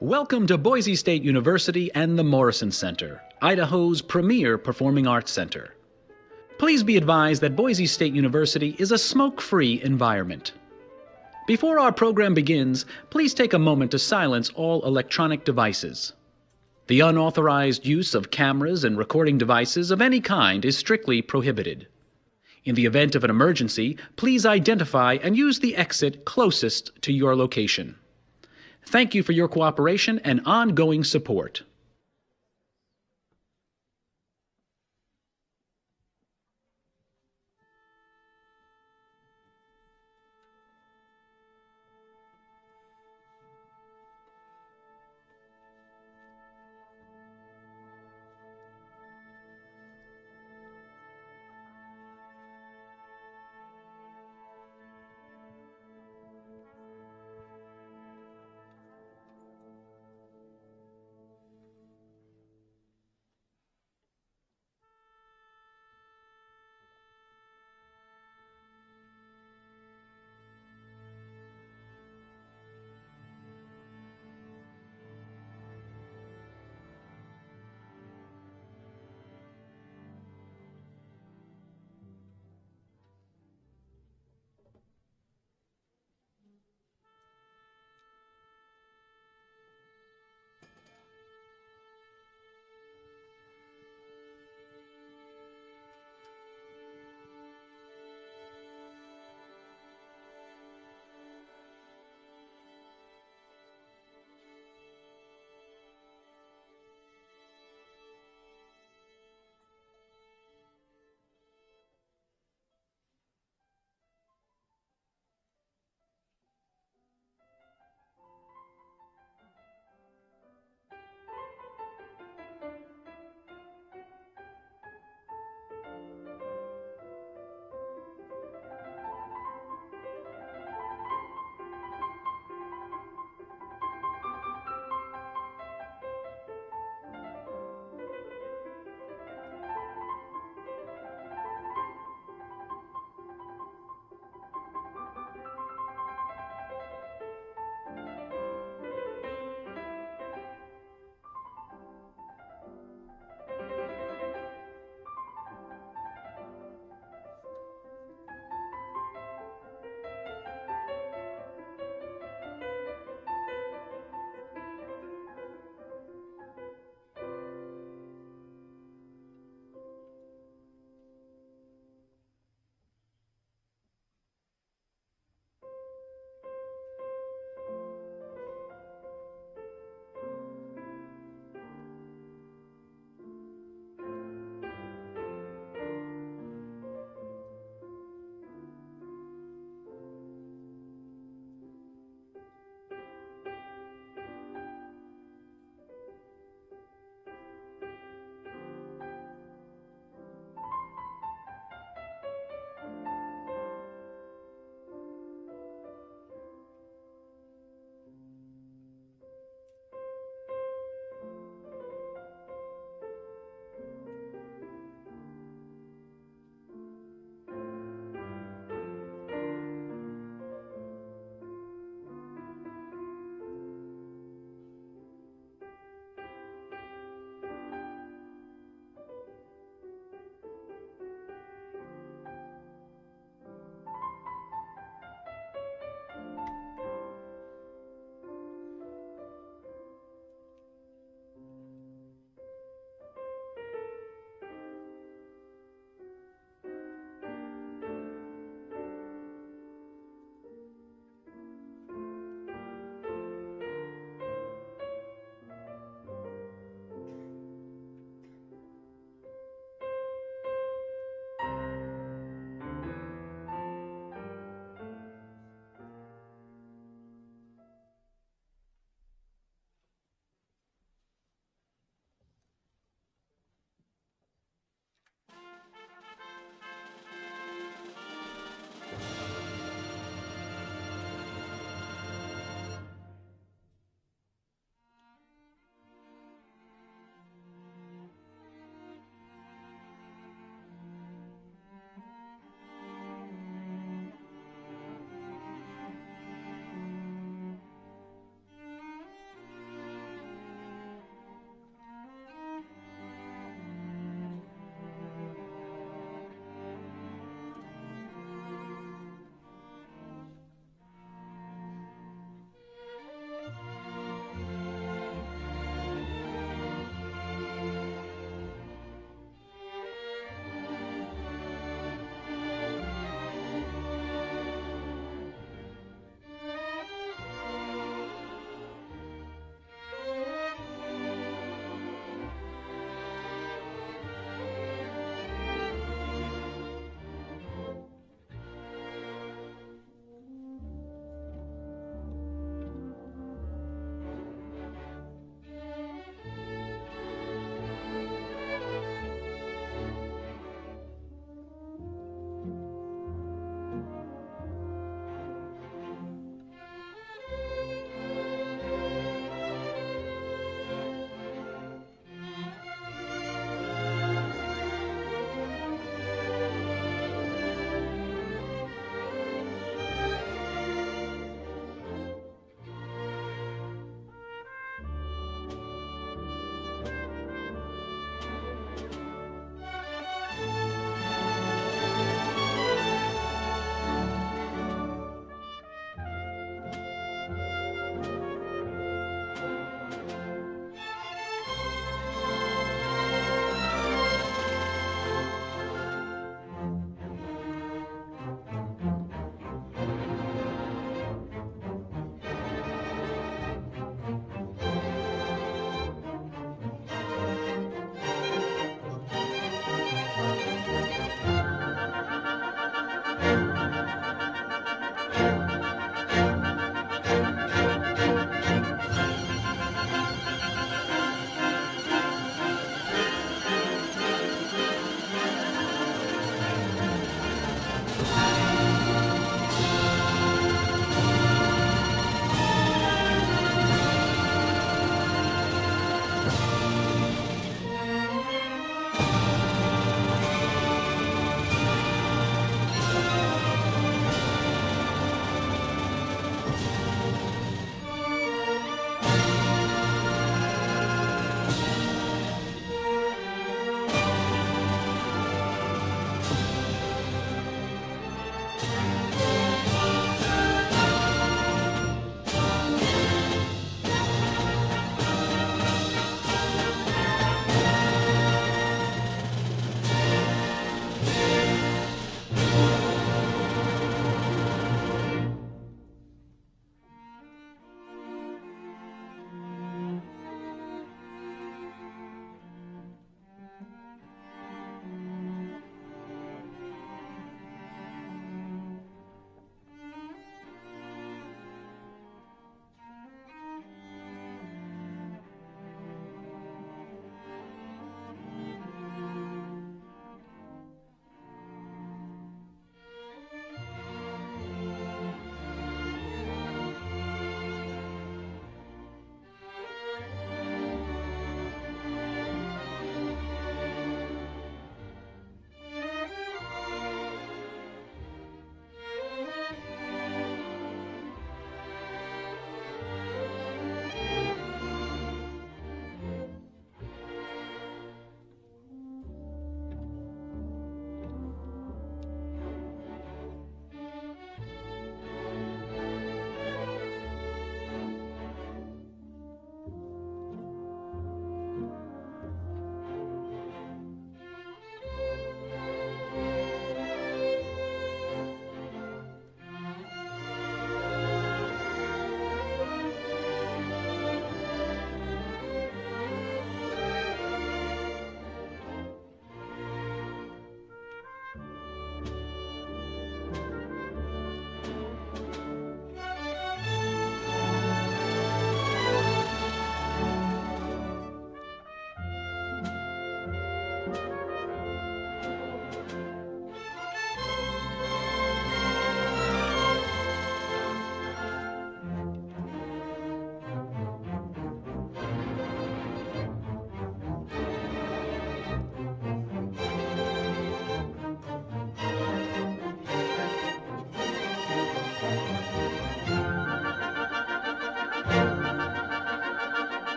Welcome to Boise State University and the Morrison Center, Idaho's premier performing arts center. Please be advised that Boise State University is a smoke-free environment. Before our program begins, please take a moment to silence all electronic devices. The unauthorized use of cameras and recording devices of any kind is strictly prohibited. In the event of an emergency, please identify and use the exit closest to your location. Thank you for your cooperation and ongoing support.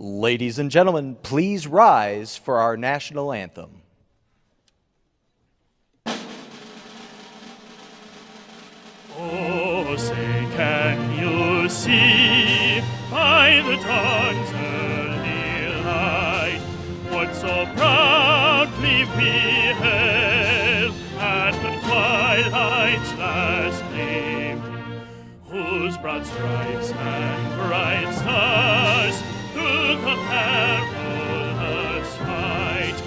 Ladies and gentlemen, please rise for our national anthem. Oh, say, can you see by the dawn's early light what so proudly we hailed at the twilight's last gleaming, whose broad stripes and bright stars through the perilous fight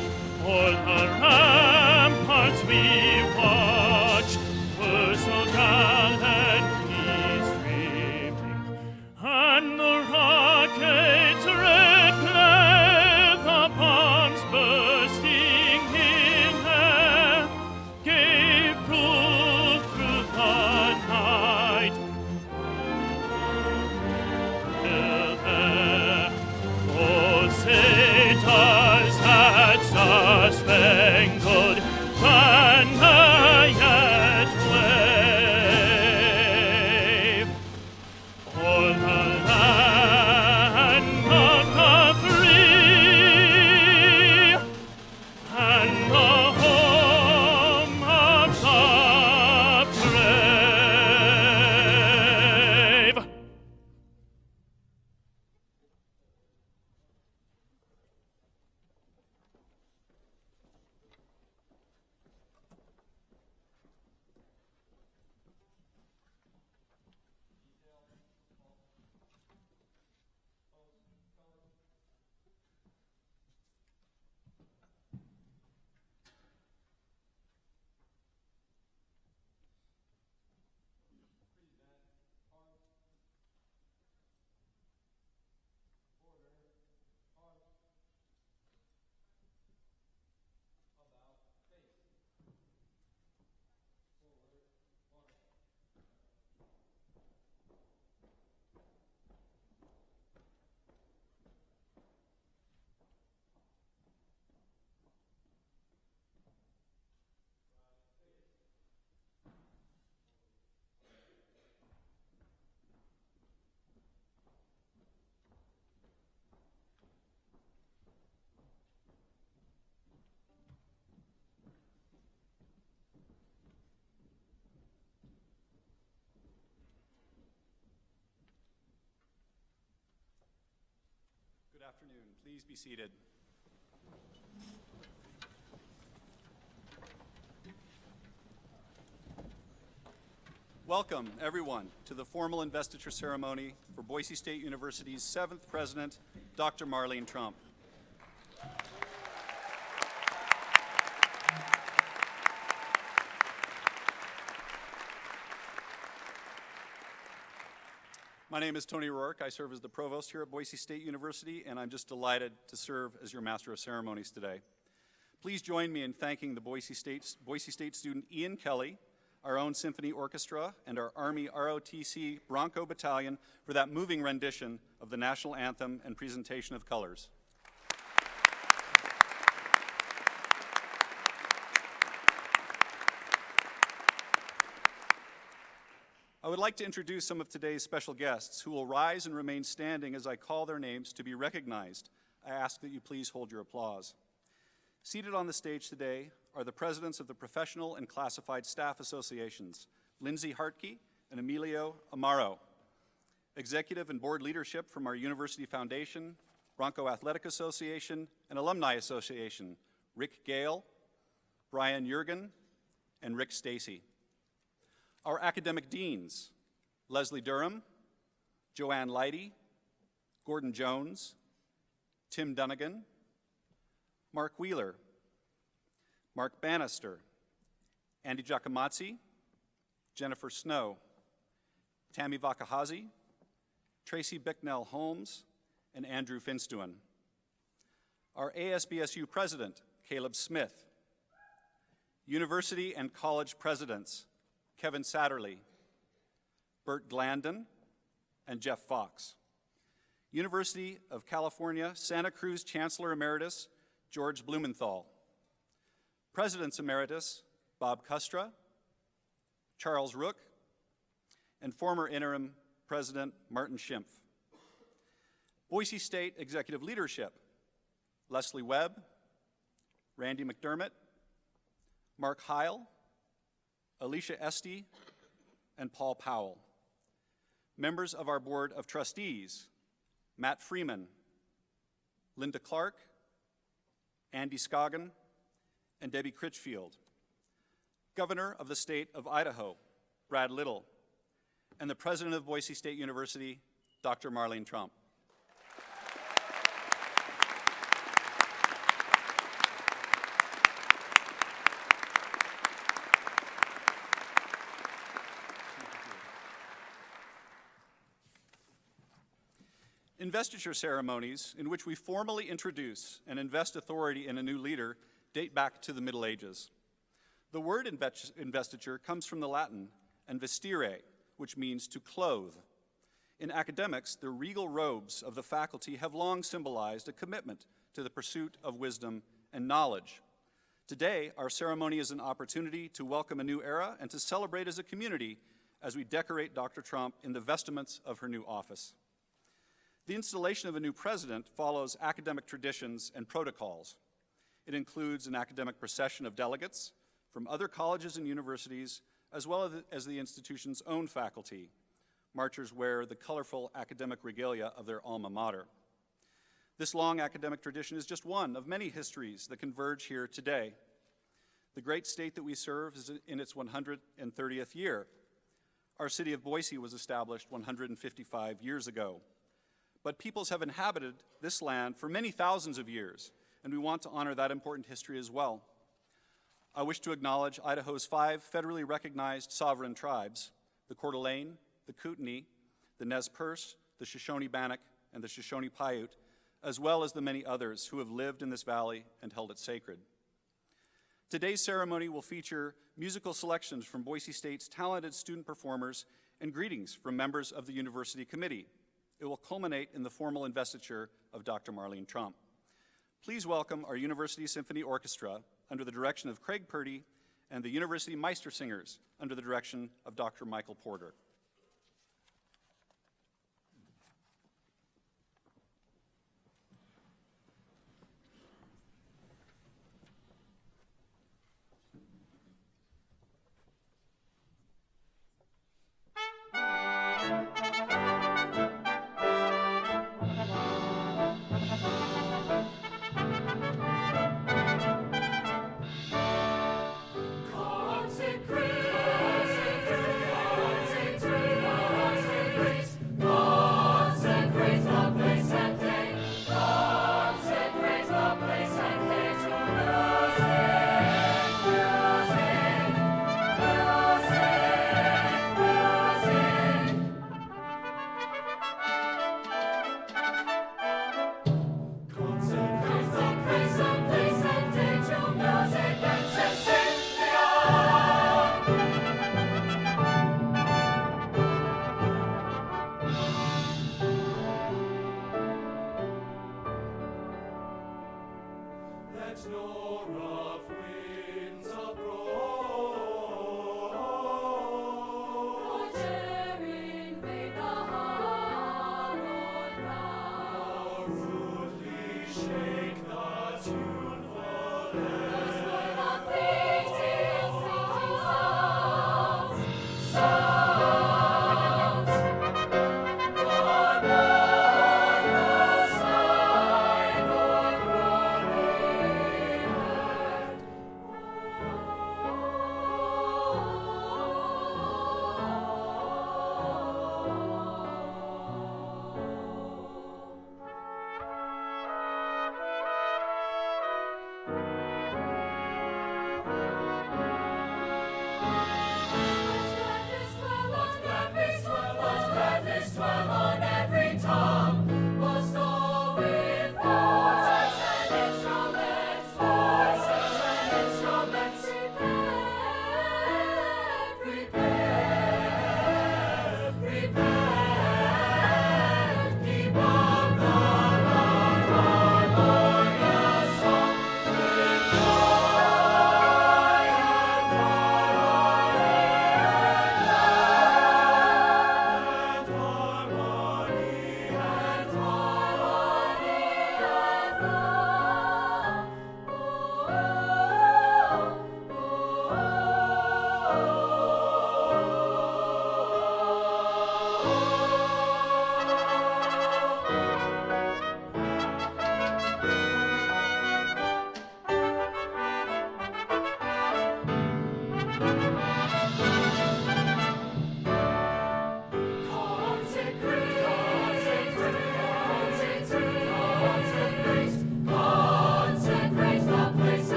o'er the ramparts we watched were so gallantly streaming, and the rockets reclaimed, the bombs bursting in air, gave proof through the night. Oh, say does that star-spangled banner yet wave o'er the land of the free and the home of the brave? Good afternoon. Please be seated. Welcome, everyone, to the formal investiture ceremony for Boise State University's 7th president, Dr. Marlene Tromp. My name is Tony Roark. I serve as the provost here at Boise State University, and I'm just delighted to serve as your Master of Ceremonies today. Please join me in thanking the Boise State student Ian Kelly, our own Symphony Orchestra, and our Army ROTC Bronco Battalion for that moving rendition of the national anthem and presentation of colors. I would like to introduce some of today's special guests who will rise and remain standing as I call their names to be recognized. I ask that you please hold your applause. Seated on the stage today are the presidents of the Professional and Classified Staff Associations, Lindsay Hartke and Emilio Amaro. Executive and board leadership from our University Foundation, Bronco Athletic Association, and Alumni Association, Rick Gale, Brian Jurgen, and Rick Stacy. Our academic deans, Leslie Durham, Joanne Leidy, Gordon Jones, Tim Dunnigan, Mark Wheeler, Mark Bannister, Andy Giacomazzi, Jennifer Snow, Tammy Vakahazi, Tracy Bicknell Holmes, and Andrew Finstuen. Our ASBSU president, Kaleb Smith, university and college presidents, Kevin Satterley, Bert Glandon, and Jeff Fox. University of California, Santa Cruz Chancellor Emeritus, George Blumenthal. Presidents Emeritus, Bob Kustra, Charles Rook, and former interim President Martin Schimpf. Boise State Executive Leadership: Leslie Webb, Randy McDermott, Mark Heil, Alicia Esty, and Paul Powell. Members of our Board of Trustees: Matt Freeman, Linda Clark, Andy Scoggin, and Debbie Critchfield. Governor of the State of Idaho, Brad Little, and the President of Boise State University, Dr. Marlene Tromp. Investiture ceremonies, in which we formally introduce and invest authority in a new leader, date back to the Middle Ages. The word investiture comes from the Latin investire, which means to clothe. In academics, the regal robes of the faculty have long symbolized a commitment to the pursuit of wisdom and knowledge. Today, our ceremony is an opportunity to welcome a new era and to celebrate as a community as we decorate Dr. Tromp in the vestments of her new office. The installation of a new president follows academic traditions and protocols. It includes an academic procession of delegates from other colleges and universities, as well as the institution's own faculty. Marchers wear the colorful academic regalia of their alma mater. This long academic tradition is just one of many histories that converge here today. The great state that we serve is in its 130th year. Our city of Boise was established 155 years ago. But peoples have inhabited this land for many thousands of years, and we want to honor that important history as well. I wish to acknowledge Idaho's 5 federally recognized sovereign tribes: the Coeur d'Alene, the Kootenai, the Nez Perce, the Shoshone-Bannock, and the Shoshone-Paiute, as well as the many others who have lived in this valley and held it sacred. Today's ceremony will feature musical selections from Boise State's talented student performers and greetings from members of the University Committee. It will culminate in the formal investiture of Dr. Marlene Tromp. Please welcome our University Symphony Orchestra under the direction of Craig Purdy and the University Meistersingers under the direction of Dr. Michael Porter.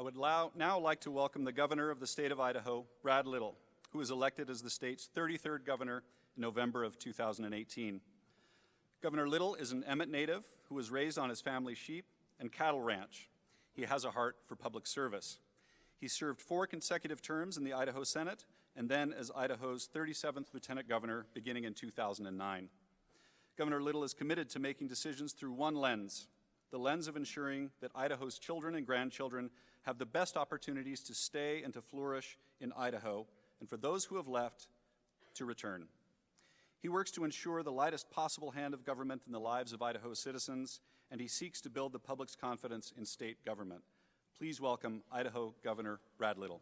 would now like to welcome the Governor of the state of Idaho, Brad Little, who was elected as the state's 33rd governor in November of 2018. Governor Little is an Emmett native who was raised on his family's sheep and cattle ranch. He has a heart for public service. He served 4 consecutive terms in the Idaho Senate and then as Idaho's 37th Lieutenant Governor beginning in 2009. Governor Little is committed to making decisions through one lens, the lens of ensuring that Idaho's children and grandchildren have the best opportunities to stay and to flourish in Idaho, and for those who have left, to return. He works to ensure the lightest possible hand of government in the lives of Idaho's citizens, and he seeks to build the public's confidence in state government. Please welcome Idaho Governor Brad Little.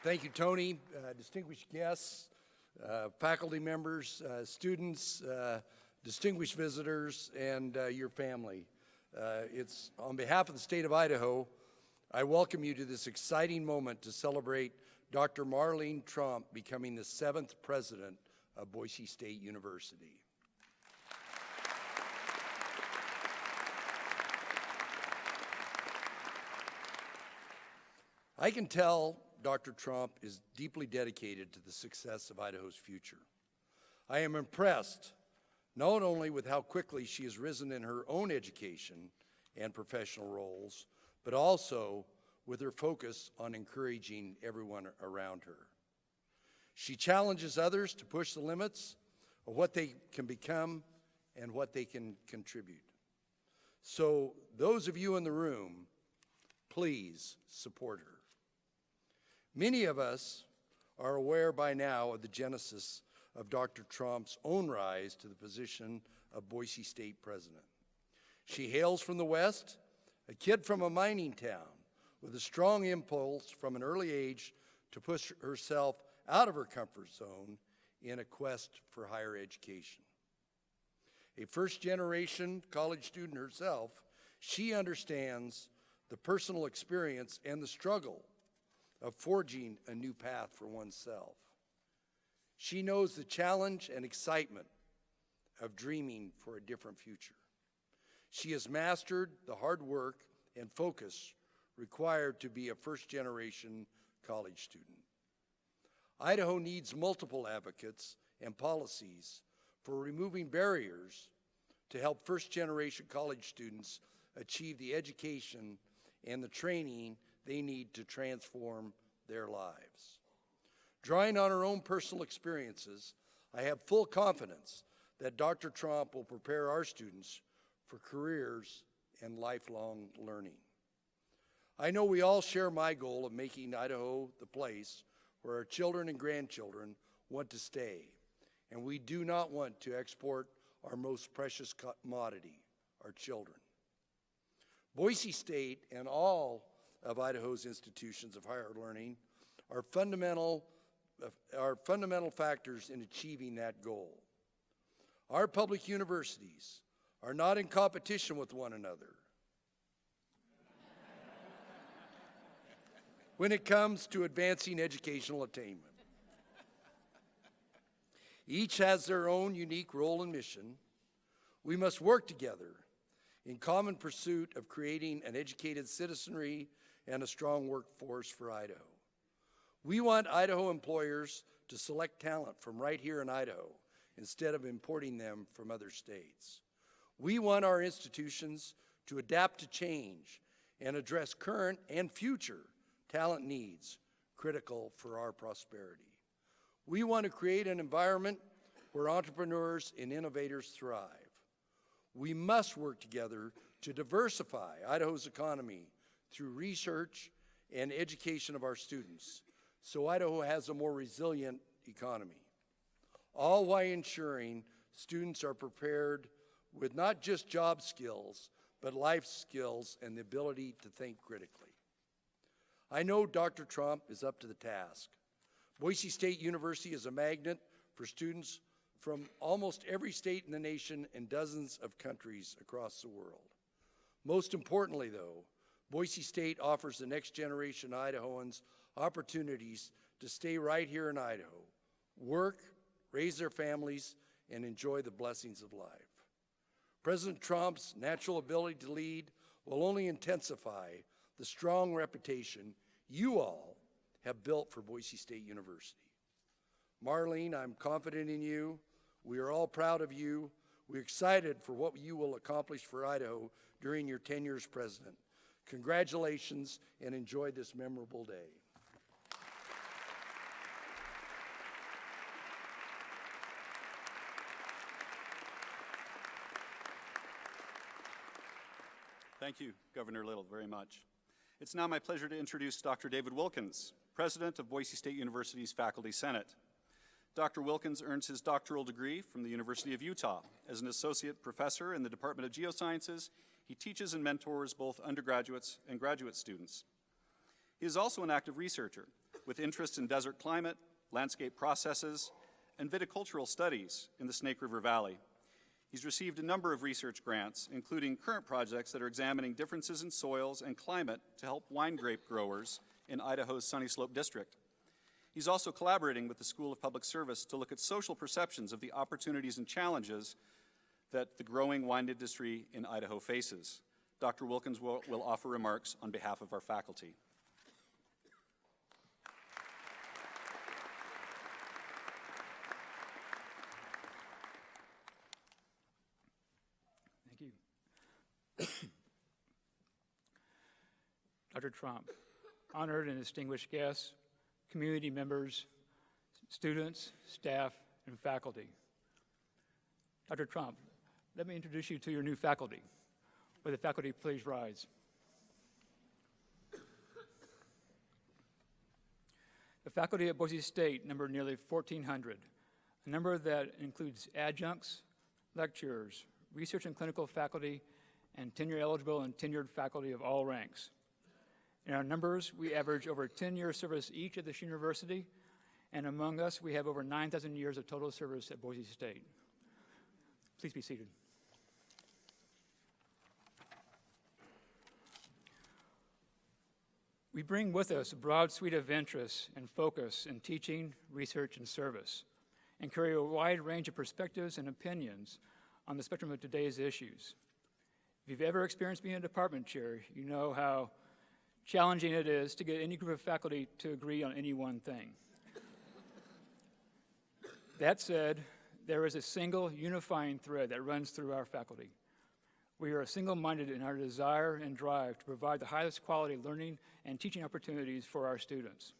Thank you, Tony. Distinguished guests, faculty members, students, distinguished visitors, and your family. It's on behalf of the state of Idaho, I welcome you to this exciting moment to celebrate Dr. Marlene Tromp becoming the 7th president of Boise State University. I can tell Dr. Tromp is deeply dedicated to the success of Idaho's future. I am impressed not only with how quickly she has risen in her own education and professional roles, but also with her focus on encouraging everyone around her. She challenges others to push the limits of what they can become and what they can contribute. So those of you in the room, please support her. Many of us are aware by now of the genesis of Dr. Tromp's own rise to the position of Boise State president. She hails from the West, a kid from a mining town with a strong impulse from an early age to push herself out of her comfort zone in a quest for higher education. A first-generation college student herself, she understands the personal experience and the struggle of forging a new path for oneself. She knows the challenge and excitement of dreaming for a different future. She has mastered the hard work and focus required to be a first-generation college student. Idaho needs multiple advocates and policies for removing barriers to help first-generation college students achieve the education and the training they need to transform their lives. Drawing on her own personal experiences, I have full confidence that Dr. Tromp will prepare our students for careers and lifelong learning. I know we all share my goal of making Idaho the place where our children and grandchildren want to stay, and we do not want to export our most precious commodity, our children. Boise State and all of Idaho's institutions of higher learning are fundamental factors in achieving that goal. Our public universities are not in competition with one another when it comes to advancing educational attainment. Each has their own unique role and mission. We must work together in common pursuit of creating an educated citizenry and a strong workforce for Idaho. We want Idaho employers to select talent from right here in Idaho instead of importing them from other states. We want our institutions to adapt to change and address current and future talent needs critical for our prosperity. We want to create an environment where entrepreneurs and innovators thrive. We must work together to diversify Idaho's economy through research and education of our students, so Idaho has a more resilient economy, all while ensuring students are prepared with not just job skills, but life skills and the ability to think critically. I know Dr. Tromp is up to the task. Boise State University is a magnet for students from almost every state in the nation and dozens of countries across the world. Most importantly, though, Boise State offers the next generation Idahoans opportunities to stay right here in Idaho, work, raise their families, and enjoy the blessings of life. President Tromp's natural ability to lead will only intensify the strong reputation you all have built for Boise State University. Marlene, I'm confident in you. We are all proud of you. We're excited for what you will accomplish for Idaho during your tenure as president. Congratulations and enjoy this memorable day. Thank you, Governor Little, very much. It's now my pleasure to introduce Dr. David Wilkins, President of Boise State University's Faculty Senate. Dr. Wilkins earns his doctoral degree from the University of Utah. As an associate professor in the Department of Geosciences, he teaches and mentors both undergraduates and graduate students. He is also an active researcher with interests in desert climate, landscape processes, and viticultural studies in the Snake River Valley. He's received a number of research grants, including current projects that are examining differences in soils and climate to help wine grape growers in Idaho's Sunny Slope District. He's also collaborating with the School of Public Service to look at social perceptions of the opportunities and challenges that the growing wine industry in Idaho faces. Dr. Wilkins will offer remarks on behalf of our faculty. Thank you. Dr. Tromp, honored and distinguished guests, community members, students, staff, and faculty. Dr. Tromp, let me introduce you to your new faculty. Will the faculty please rise? The faculty at Boise State number nearly 1,400, a number that includes adjuncts, lecturers, research and clinical faculty, and tenure-eligible and tenured faculty of all ranks. In our numbers, we average over 10-year service each at this university, and among us, we have over 9,000 years of total service at Boise State. Please be seated. We bring with us a broad suite of interests and focus in teaching, research, and service, and carry a wide range of perspectives and opinions on the spectrum of today's issues. If you've ever experienced being a department chair, you know how challenging it is to get any group of faculty to agree on any one thing. That said, there is a single unifying thread that runs through our faculty. We are single-minded in our desire and drive to provide the highest quality learning and teaching opportunities for our students.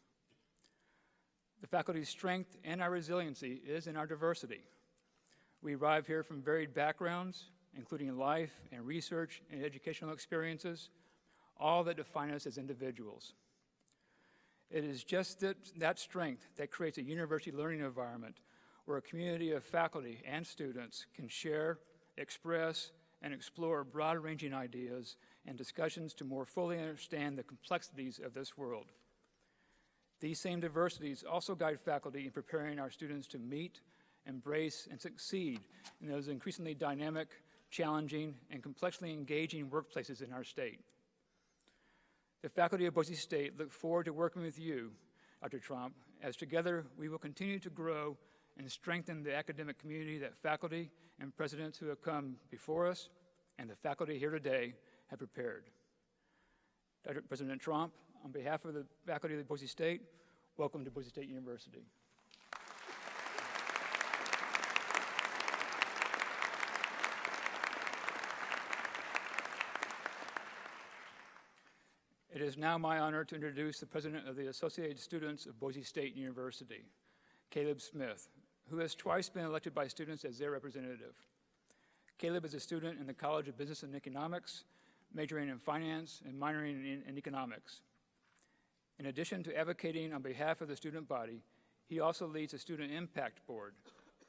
The faculty's strength and our resiliency is in our diversity. We arrive here from varied backgrounds, including life and research and educational experiences, all that define us as individuals. It is just that strength that creates a university learning environment where a community of faculty and students can share, express, and explore broad-ranging ideas and discussions to more fully understand the complexities of this world. These same diversities also guide faculty in preparing our students to meet, embrace, and succeed in those increasingly dynamic, challenging, and complexly engaging workplaces in our state. The faculty of Boise State look forward to working with you, Dr. Tromp, as together we will continue to grow and strengthen the academic community that faculty and presidents who have come before us and the faculty here today have prepared. Dr. President Tromp, on behalf of the faculty of Boise State, welcome to Boise State University. It is now my honor to introduce the president of the Associated Students of Boise State University, Kaleb Smith, who has twice been elected by students as their representative. Kaleb is a student in the College of Business and Economics, majoring in finance and minoring in economics. In addition to advocating on behalf of the student body, he also leads a Student Impact Board,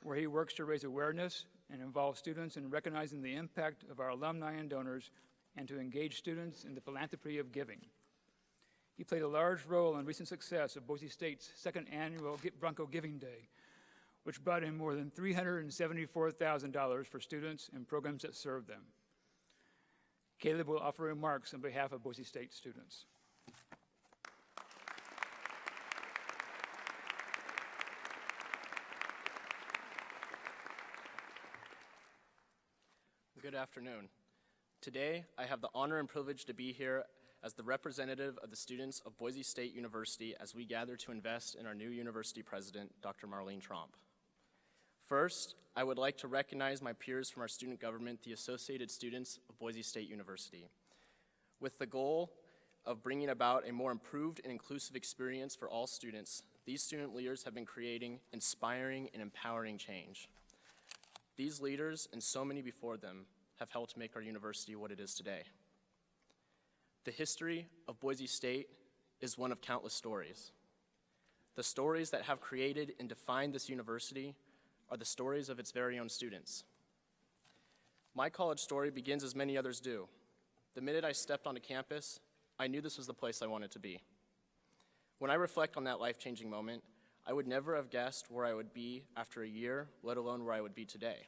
where he works to raise awareness and involve students in recognizing the impact of our alumni and donors and to engage students in the philanthropy of giving. He played a large role in recent success of Boise State's second annual Bronco Giving Day, which brought in more than $374,000 for students and programs that serve them. Kaleb will offer remarks on behalf of Boise State students. good afternoon. Today, I have the honor and privilege to be here as the representative of the students of Boise State University as we gather to invest in our new university president, Dr. Marlene Tromp. First, I would like to recognize my peers from our student government, the Associated Students of Boise State University. With the goal of bringing about a more improved and inclusive experience for all students, these student leaders have been creating inspiring and empowering change. These leaders, and so many before them, have helped make our university what it is today. The history of Boise State is one of countless stories. The stories that have created and defined this university are the stories of its very own students. My college story begins as many others do. The minute I stepped onto campus, I knew this was the place I wanted to be. When I reflect on that life-changing moment, I would never have guessed where I would be after a year, let alone where I would be today.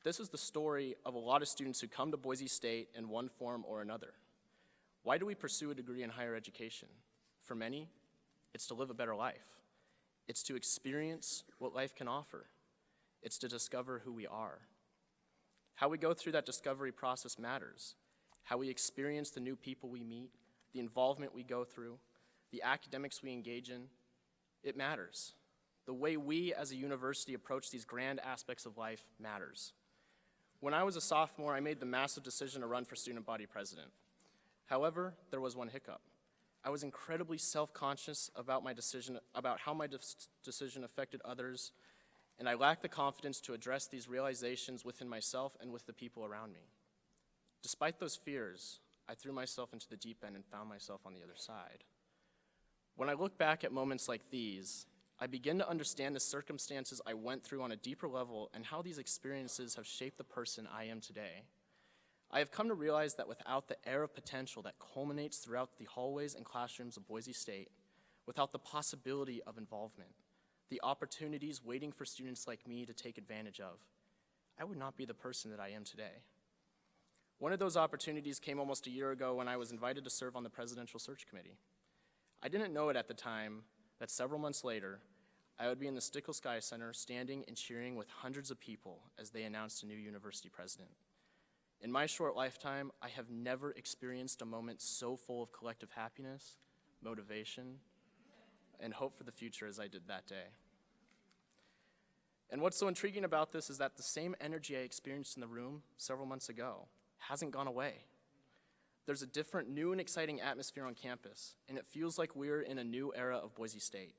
This is the story of a lot of students who come to Boise State in one form or another. Why do we pursue a degree in higher education? For many, it's to live a better life. It's to experience what life can offer. It's to discover who we are. How we go through that discovery process matters. How we experience the new people we meet, the involvement we go through, the academics we engage in, it matters. The way we as a university approach these grand aspects of life matters. When I was a sophomore, I made the massive decision to run for student body president. However, there was one hiccup. I was incredibly self-conscious about my decision, about how my decision affected others, and I lacked the confidence to address these realizations within myself and with the people around me. Despite those fears, I threw myself into the deep end and found myself on the other side. When I look back at moments like these, I begin to understand the circumstances I went through on a deeper level and how these experiences have shaped the person I am today. I have come to realize that without the air of potential that culminates throughout the hallways and classrooms of Boise State, without the possibility of involvement, the opportunities waiting for students like me to take advantage of, I would not be the person that I am today. One of those opportunities came almost a year ago when I was invited to serve on the Presidential Search Committee. I didn't know it at the time that several months later, I would be in the Stickle Sky Center standing and cheering with hundreds of people as they announced a new university president. In my short lifetime, I have never experienced a moment so full of collective happiness, motivation, and hope for the future as I did that day. And what's so intriguing about this is that the same energy I experienced in the room several months ago hasn't gone away. There's a different, new and exciting atmosphere on campus, and it feels like we're in a new era of Boise State,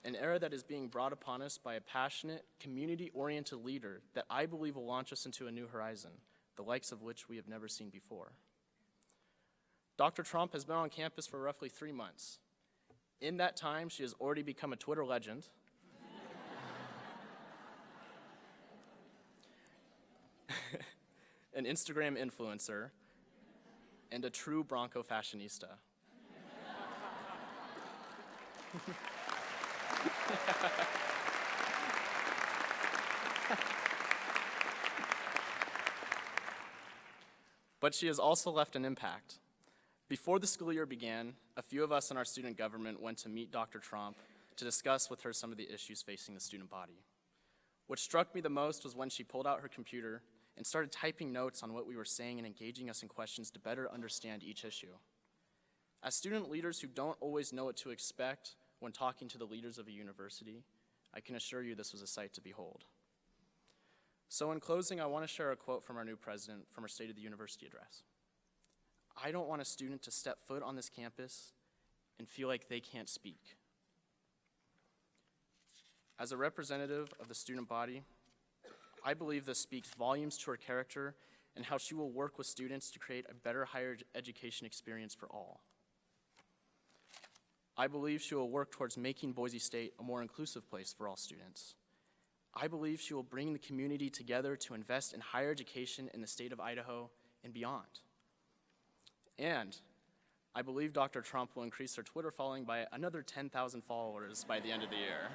an era that is being brought upon us by a passionate, community-oriented leader that I believe will launch us into a new horizon, the likes of which we have never seen before. Dr. Tromp has been on campus for roughly 3 months. In that time, she has already become a Twitter legend, an Instagram influencer, and a true Bronco fashionista. But she has also left an impact. Before the school year began, a few of us in our student government went to meet Dr. Tromp to discuss with her some of the issues facing the student body. What struck me the most was when she pulled out her computer and started typing notes on what we were saying and engaging us in questions to better understand each issue. As student leaders who don't always know what to expect when talking to the leaders of a university, I can assure you this was a sight to behold. So in closing, I want to share a quote from our new president from her State of the University address. I don't want a student to step foot on this campus and feel like they can't speak. As a representative of the student body, I believe this speaks volumes to her character and how she will work with students to create a better higher education experience for all. I believe she will work towards making Boise State a more inclusive place for all students. I believe she will bring the community together to invest in higher education in the state of Idaho and beyond. And I believe Dr. Tromp will increase her Twitter following by another 10,000 followers by the end of the year,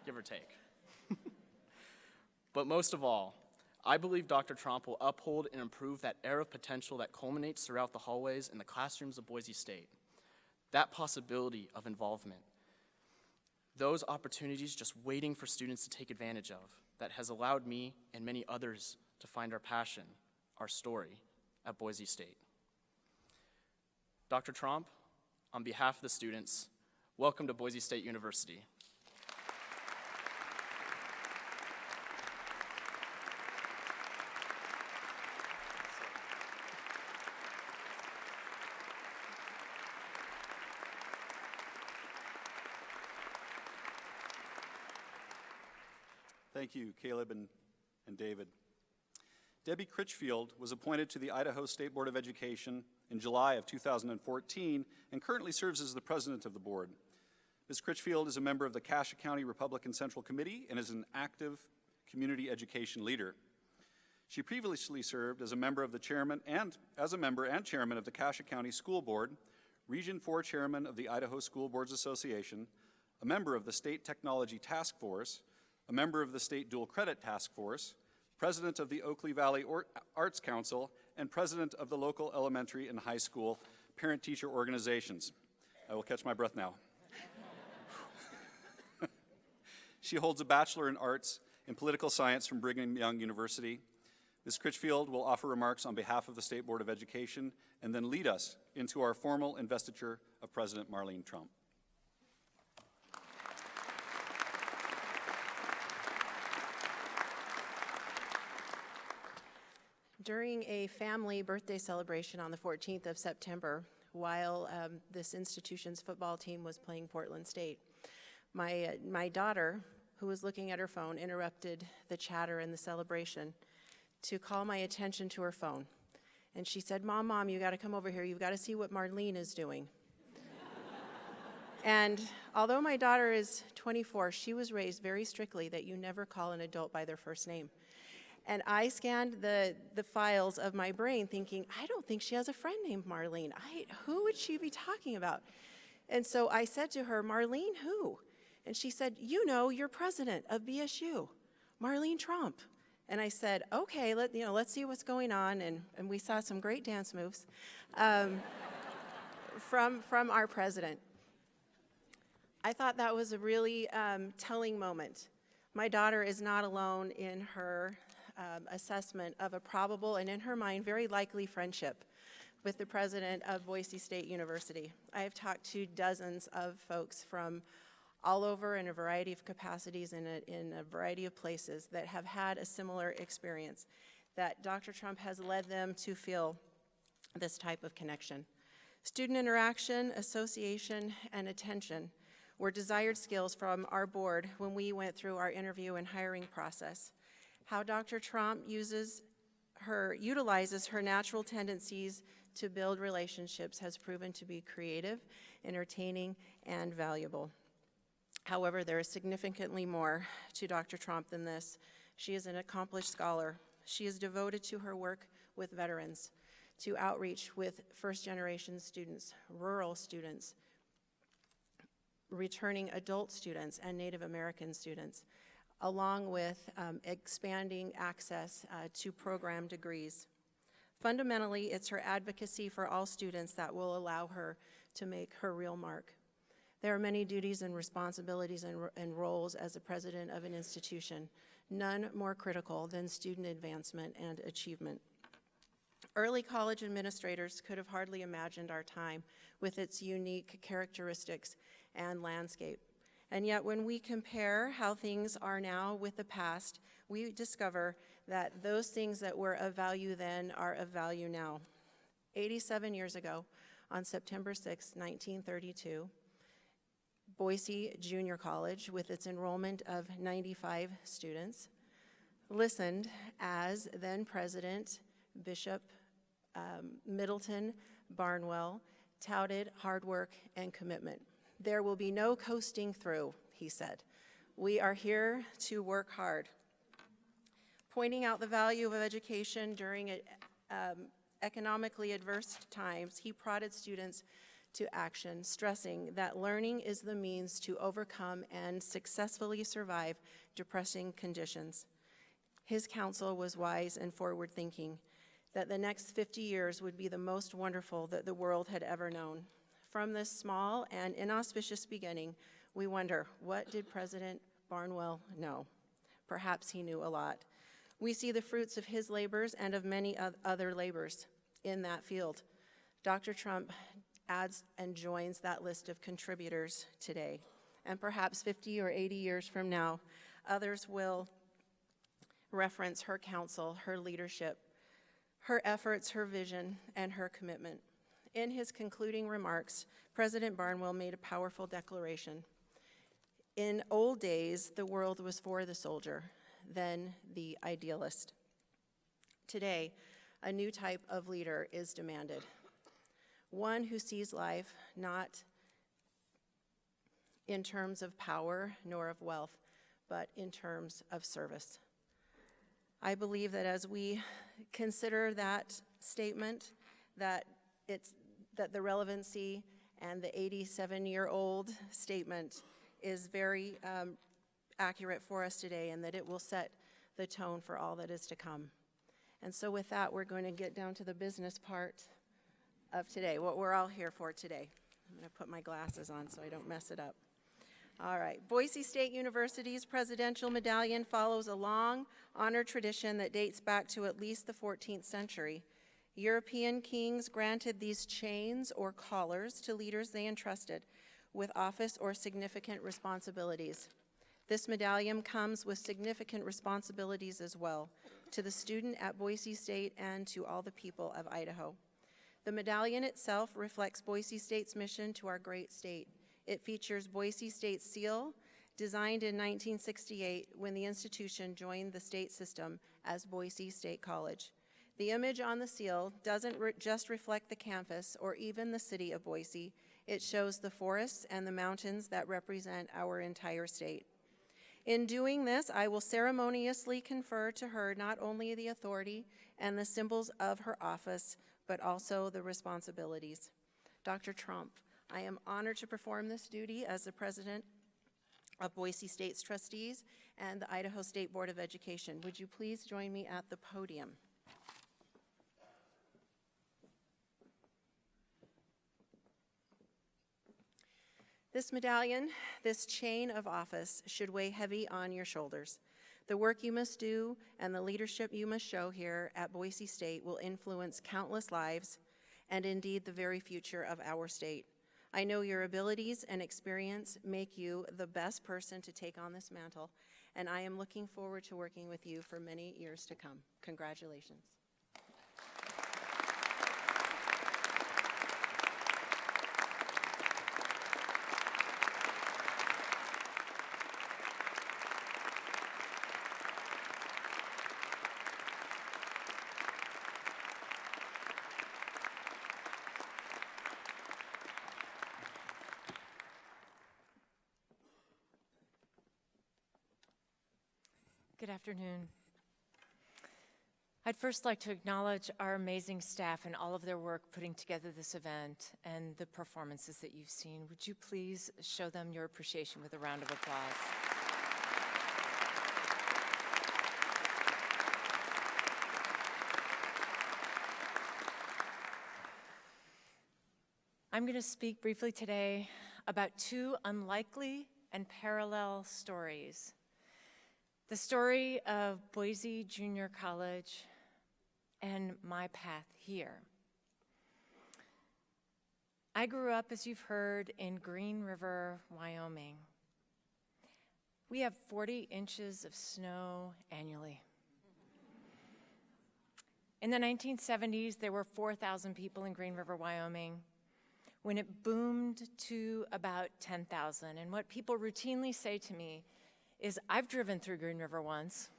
give or take. But most of all, I believe Dr. Tromp will uphold and improve that air of potential that culminates throughout the hallways and the classrooms of Boise State. That possibility of involvement, those opportunities just waiting for students to take advantage of, that has allowed me and many others to find our passion, our story at Boise State. Dr. Tromp, on behalf of the students, welcome to Boise State University. Thank you, Kaleb and David. Debbie Critchfield was appointed to the Idaho State Board of Education in July of 2014 and currently serves as the president of the board. Ms. Critchfield is a member of the Cassia County Republican Central Committee and is an active community education leader. She previously served as a member and chairman of the Cassia County School Board, Region 4 chairman of the Idaho School Boards Association, a member of the State Technology Task Force, a member of the State Dual Credit Task Force, president of the Oakley Valley Arts Council, and president of the local elementary and high school parent-teacher organizations. I will catch my breath now. She holds a Bachelor in Arts in Political Science from Brigham Young University. Ms. Critchfield will offer remarks on behalf of the State Board of Education and then lead us into our formal investiture of President Marlene Tromp. During a family birthday celebration on the 14th of September, while this institution's football team was playing Portland State, my daughter, who was looking at her phone, interrupted the chatter and the celebration to call my attention to her phone. And she said, Mom, you gotta come over here. You've gotta see what Marlene is doing. And although my daughter is 24, she was raised very strictly that you never call an adult by their first name. And I scanned the files of my brain thinking, I don't think she has a friend named Marlene. Who would she be talking about? And so I said to her, Marlene who? And she said, you know, you're president of BSU, Marlene Tromp. And I said, okay, let's see what's going on. And we saw some great dance moves from our president. I thought that was a really telling moment. My daughter is not alone in her assessment of a probable and in her mind very likely friendship with the president of Boise State University. I have talked to dozens of folks from all over in a variety of capacities in a variety of places that have had a similar experience, that Dr. Tromp has led them to feel this type of connection. Student interaction, association, and attention were desired skills from our board when we went through our interview and hiring process. How Dr. Tromp utilizes her natural tendencies to build relationships has proven to be creative, entertaining, and valuable. However, there is significantly more to Dr. Tromp than this. She is an accomplished scholar. She is devoted to her work with veterans, to outreach with first-generation students, rural students, returning adult students, and Native American students, along with expanding access to program degrees. Fundamentally, it's her advocacy for all students that will allow her to make her real mark. There are many duties and responsibilities and roles as a president of an institution, none more critical than student advancement and achievement. Early college administrators could have hardly imagined our time with its unique characteristics and landscape. And yet when we compare how things are now with the past, we discover that those things that were of value then are of value now. 87 years ago, on September 6, 1932, Boise Junior College, with its enrollment of 95 students, listened as then President Bishop Middleton Barnwell touted hard work and commitment. There will be no coasting through, he said. We are here to work hard. Pointing out the value of education during economically adverse times, he prodded students to action, stressing that learning is the means to overcome and successfully survive depressing conditions. His counsel was wise and forward-thinking, that the next 50 years would be the most wonderful that the world had ever known. From this small and inauspicious beginning, we wonder, what did President Barnwell know? Perhaps he knew a lot. We see the fruits of his labors and of many other labors in that field. Dr. Tromp adds and joins that list of contributors today. And perhaps 50 or 80 years from now, others will reference her counsel, her leadership, her efforts, her vision, and her commitment. In his concluding remarks, President Barnwell made a powerful declaration. In old days, the world was for the soldier, then the idealist. Today, a new type of leader is demanded. One who sees life not in terms of power nor of wealth, but in terms of service. I believe that as we consider that statement, that the relevancy and the 87-year-old statement is very accurate for us today, and that it will set the tone for all that is to come. And so with that, we're going to get down to the business part of today, what we're all here for today. I'm going to put my glasses on so I don't mess it up. All right, Boise State University's Presidential Medallion follows a long honor tradition that dates back to at least the 14th century. European kings granted these chains or collars to leaders they entrusted with office or significant responsibilities. This medallion comes with significant responsibilities as well, to the student at Boise State and to all the people of Idaho. The medallion itself reflects Boise State's mission to our great state. It features Boise State's seal, designed in 1968 when the institution joined the state system as Boise State College. The image on the seal doesn't just reflect the campus or even the city of Boise. It shows the forests and the mountains that represent our entire state. In doing this, I will ceremoniously confer to her not only the authority and the symbols of her office, but also the responsibilities. Dr. Tromp, I am honored to perform this duty as the president of Boise State's trustees and the Idaho State Board of Education. Would you please join me at the podium? This medallion, this chain of office, should weigh heavy on your shoulders. The work you must do and the leadership you must show here at Boise State will influence countless lives and indeed the very future of our state. I know your abilities and experience make you the best person to take on this mantle, and I am looking forward to working with you for many years to come. Congratulations. Good afternoon. I'd first like to acknowledge our amazing staff and all of their work putting together this event and the performances that you've seen. Would you please show them your appreciation with a round of applause? I'm going to speak briefly today about two unlikely and parallel stories. The story of Boise Junior College and my path here. I grew up, as you've heard, in Green River, Wyoming. We have 40 inches of snow annually. In the 1970s, there were 4,000 people in Green River, Wyoming, when it boomed to about 10,000. And what people routinely say to me is, I've driven through Green River once.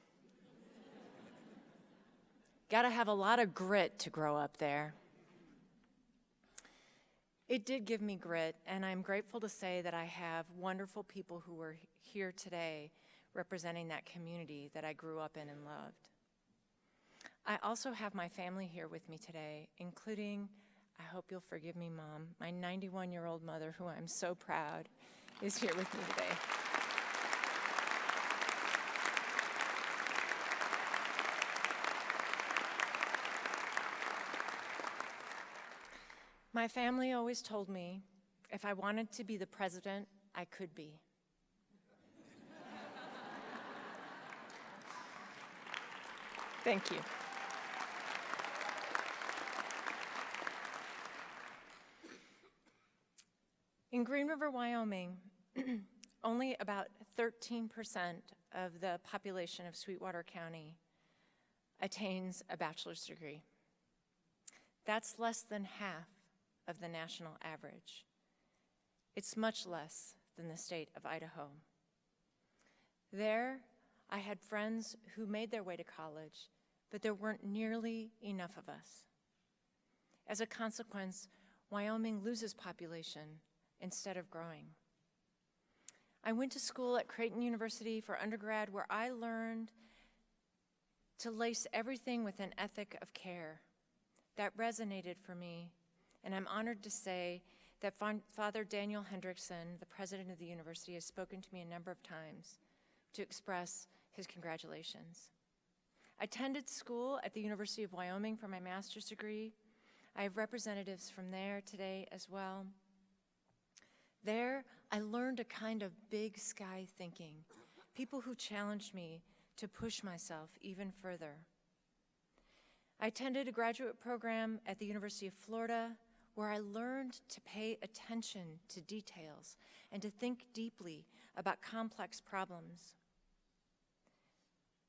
Gotta have a lot of grit to grow up there. It did give me grit, and I'm grateful to say that I have wonderful people who are here today representing that community that I grew up in and loved. I also have my family here with me today, including, I hope you'll forgive me, Mom, my 91-year-old mother, who I'm so proud is here with me today. My family always told me if I wanted to be the president, I could be. Thank you. In Green River, Wyoming, only about 13% of the population of Sweetwater County attains a bachelor's degree. That's less than half of the national average. It's much less than the state of Idaho. There, I had friends who made their way to college, but there weren't nearly enough of us. As a consequence, Wyoming loses population instead of growing. I went to school at Creighton University for undergrad, where I learned to lace everything with an ethic of care. That resonated for me, and I'm honored to say that Father Daniel Hendrickson, the president of the university, has spoken to me a number of times to express his congratulations. I attended school at the University of Wyoming for my master's degree. I have representatives from there today as well. There, I learned a kind of big sky thinking, people who challenged me to push myself even further. I attended a graduate program at the University of Florida, where I learned to pay attention to details and to think deeply about complex problems.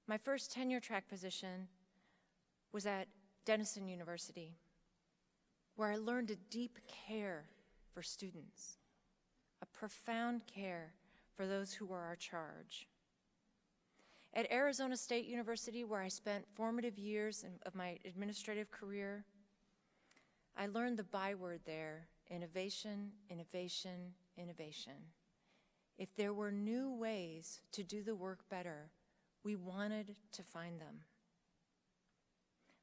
My first tenure-track position was at Denison University, where I learned a deep care for students, a profound care for those who were our charge. At Arizona State University, where I spent formative years of my administrative career, I learned the byword there: innovation, innovation, innovation. If there were new ways to do the work better, we wanted to find them.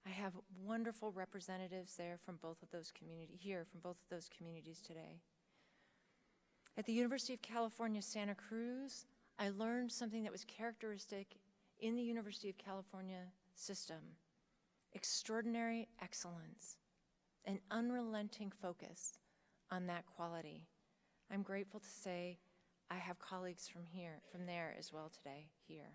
I have wonderful representatives there from both of those communities today. At the University of California, Santa Cruz, I learned something that was characteristic in the University of California system: extraordinary excellence, an unrelenting focus on that quality. I'm grateful to say I have colleagues from there as well today here.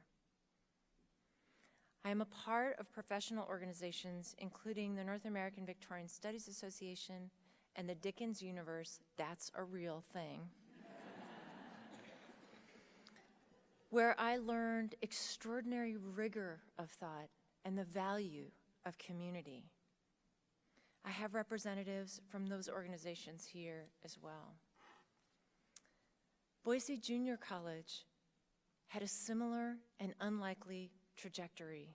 I am a part of professional organizations, including the North American Victorian Studies Association and the Dickens Universe, that's a real thing, where I learned extraordinary rigor of thought and the value of community. I have representatives from those organizations here as well. Boise Junior College had a similar and unlikely trajectory.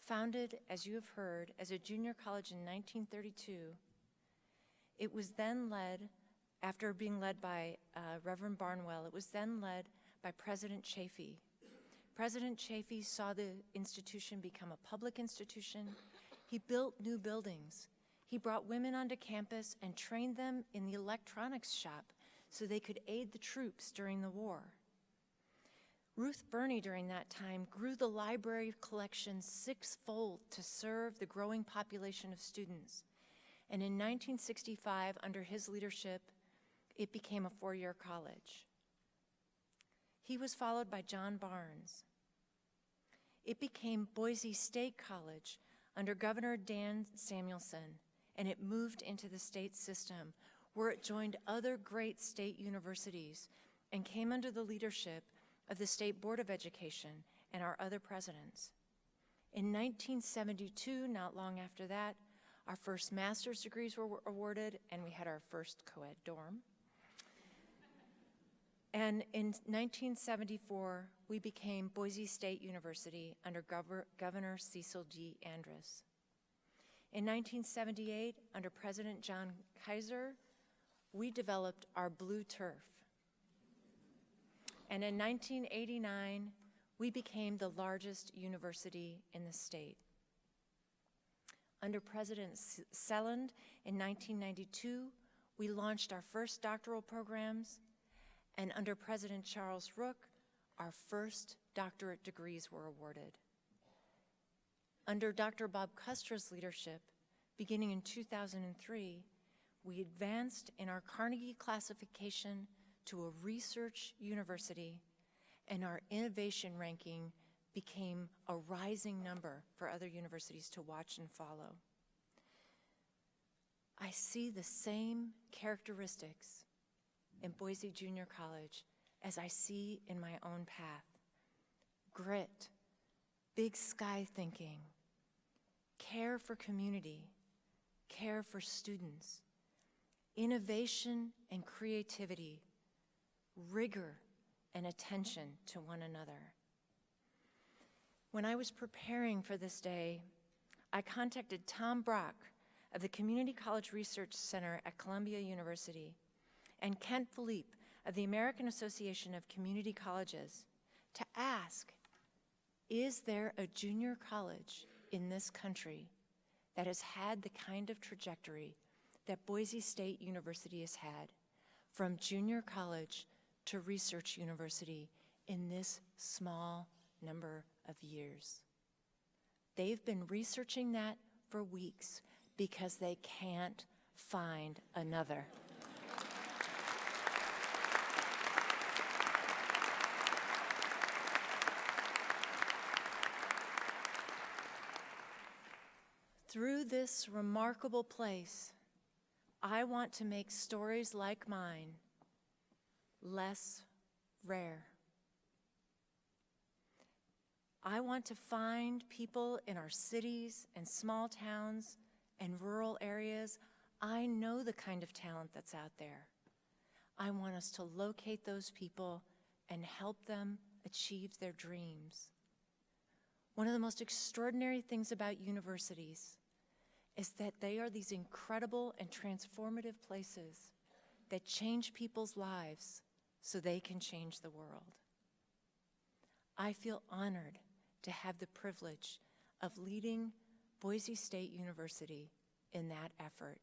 Founded, as you have heard, as a junior college in 1932, it was then led, after being led by Reverend Barnwell, it was then led by President Chafee. President Chafee saw the institution become a public institution. He built new buildings. He brought women onto campus and trained them in the electronics shop so they could aid the troops during the war. Ruth Burney, during that time, grew the library collection sixfold to serve the growing population of students. And in 1965, under his leadership, it became a four-year college. He was followed by John Barnes. It became Boise State College under Governor Dan Samuelson, and it moved into the state system, where it joined other great state universities and came under the leadership of the State Board of Education and our other presidents. In 1972, not long after that, our first master's degrees were awarded, and we had our first co-ed dorm. And in 1974, we became Boise State University under Governor Cecil D. Andrus. In 1978, under President John Kaiser, we developed our blue turf. And in 1989, we became the largest university in the state. Under President Selland in 1992, we launched our first doctoral programs, and under President Charles Rook, our first doctorate degrees were awarded. Under Dr. Bob Custra's leadership, beginning in 2003, we advanced in our Carnegie classification to a research university, and our innovation ranking became a rising number for other universities to watch and follow. I see the same characteristics in Boise Junior College as I see in my own path. Grit, big sky thinking, care for community, care for students, innovation and creativity, rigor and attention to one another. When I was preparing for this day, I contacted Tom Brock of the Community College Research Center at Columbia University and Kent Philippe of the American Association of Community Colleges to ask, is there a junior college in this country that has had the kind of trajectory that Boise State University has had, from junior college to research university in this small number of years? They've been researching that for weeks because they can't find another. Through this remarkable place, I want to make stories like mine less rare. I want to find people in our cities and small towns and rural areas. I know the kind of talent that's out there. I want us to locate those people and help them achieve their dreams. One of the most extraordinary things about universities is that they are these incredible and transformative places that change people's lives so they can change the world. I feel honored to have the privilege of leading Boise State University in that effort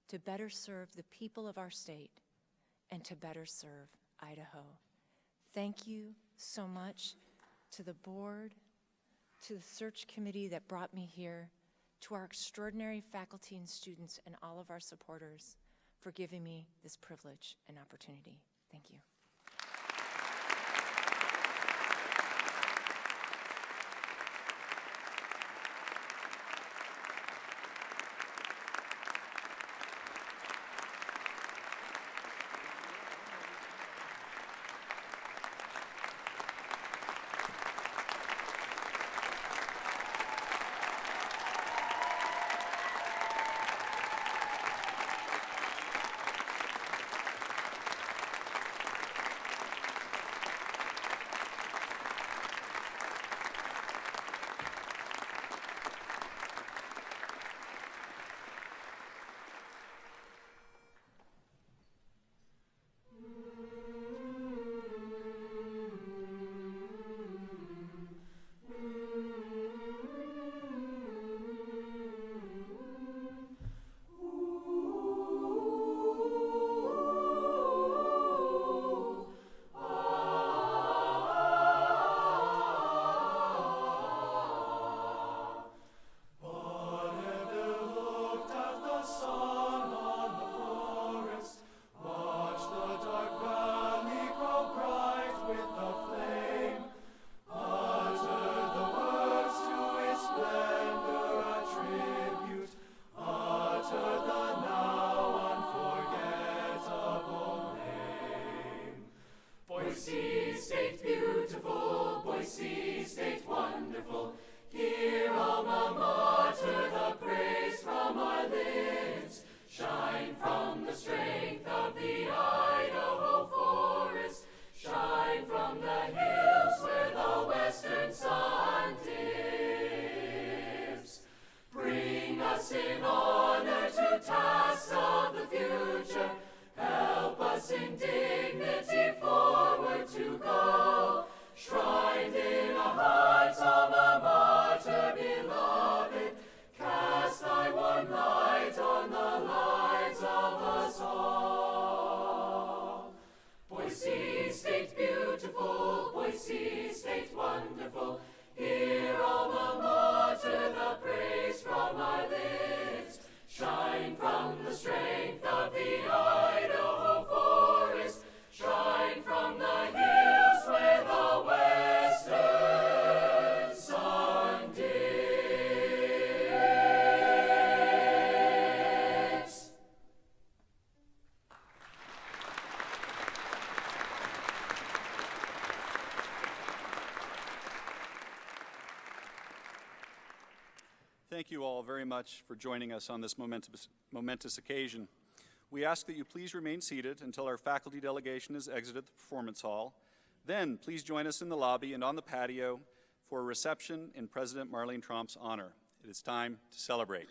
to better serve the people of our state and to better serve Idaho. Thank you so much to the board, to the search committee that brought me here, to our extraordinary faculty and students and all of our supporters for giving me this privilege and opportunity. Thank you. Cast thy warm light on the light thank you all very much for joining us on this momentous occasion. We ask that you please remain seated until our faculty delegation has exited the performance hall. Then, please join us in the lobby and on the patio for a reception in President Marlene Tromp's honor. It is time to celebrate.